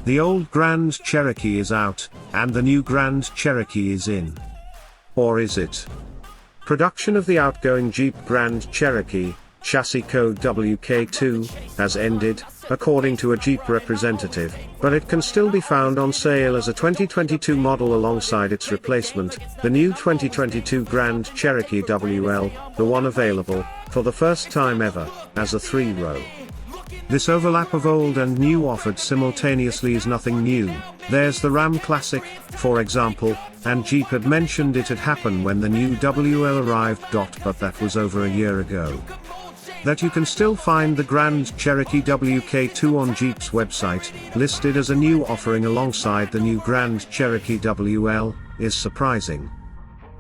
The old Grand Cherokee is out, and the new Grand Cherokee is in. Or is it? Production of the outgoing Jeep Grand Cherokee, chassis code WK2, has ended, according to a Jeep representative, but it can still be found on sale as a 2022 model alongside its replacement, the new 2022 Grand Cherokee WL, the one available, for the first time ever, as a 3-row. This overlap of old and new offered simultaneously is nothing new. There's the Ram Classic, for example, and Jeep had mentioned it had happened when the new WL arrived. But that was over a year ago. That you can still find the Grand Cherokee WK2 on Jeep's website, listed as a new offering alongside the new Grand Cherokee WL, is surprising.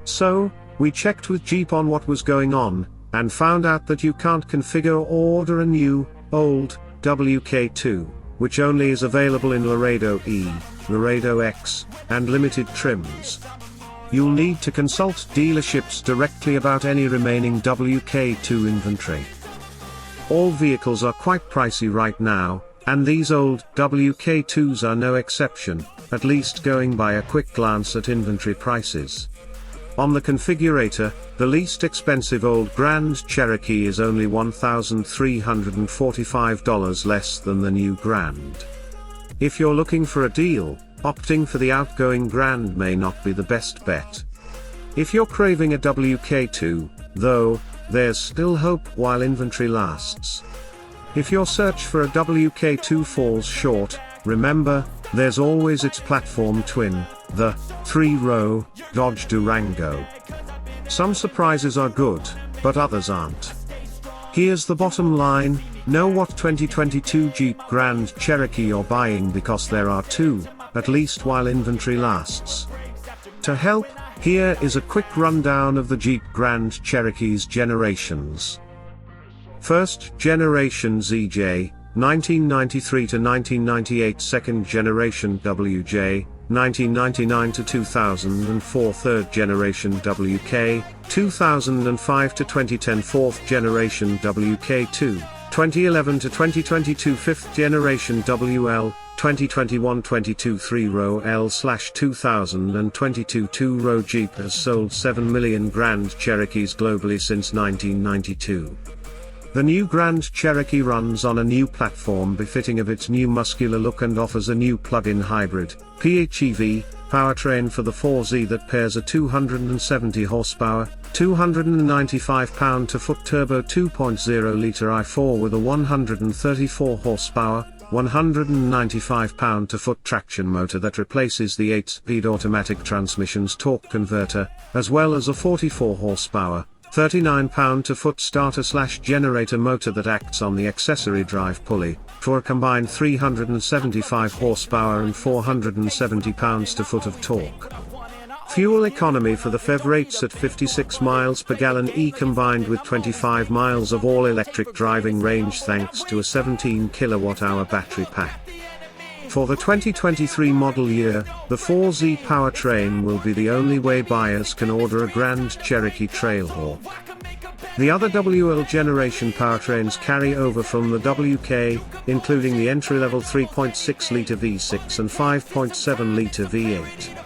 So, we checked with Jeep on what was going on, and found out that you can't configure or order a new, old, WK2, which only is available in Laredo E, Laredo X, and limited trims. You'll need to consult dealerships directly about any remaining WK2 inventory. All vehicles are quite pricey right now, and these old WK2s are no exception, at least going by a quick glance at inventory prices. On the configurator, the least expensive old Grand Cherokee is only $1,345 less than the new Grand. If you're looking for a deal, opting for the outgoing Grand may not be the best bet. If you're craving a WK2, though, there's still hope while inventory lasts. If your search for a WK2 falls short, remember, there's always its platform twin, the 3-row Dodge Durango. Some surprises are good, but others aren't. Here's the bottom line: know what 2022 Jeep Grand Cherokee you're buying, because there are two, at least while inventory lasts. To help, here is a quick rundown of the Jeep Grand Cherokee's generations. First generation ZJ, 1993 to 1998. Second generation WJ, 1999 to 2004. Third generation WK, 2005 to 2010. Fourth generation WK2, 2011 to 2022. Fifth generation WL, 2021-22. 3-row L/2022 2-row. Jeep has sold 7 million Grand Cherokees globally since 1992. The new Grand Cherokee runs on a new platform befitting of its new muscular look and offers a new plug-in hybrid, PHEV, powertrain for the 4Z that pairs a 270 horsepower, 295 pound-to-foot turbo 2.0-litre i4 with a 134 horsepower, 195 pound-to-foot traction motor that replaces the 8-speed automatic transmission's torque converter, as well as a 44 horsepower, 39 pound-to-foot starter/generator motor that acts on the accessory drive pulley, for a combined 375 horsepower and 470 pounds-to-foot of torque. Fuel economy for the FEV rates at 56 miles per gallon E combined with 25 miles of all-electric driving range thanks to a 17 kilowatt-hour battery pack. For the 2023 model year, the 4Z powertrain will be the only way buyers can order a Grand Cherokee Trailhawk. The other WL generation powertrains carry over from the WK, including the entry-level 3.6-litre V6 and 5.7-litre V8.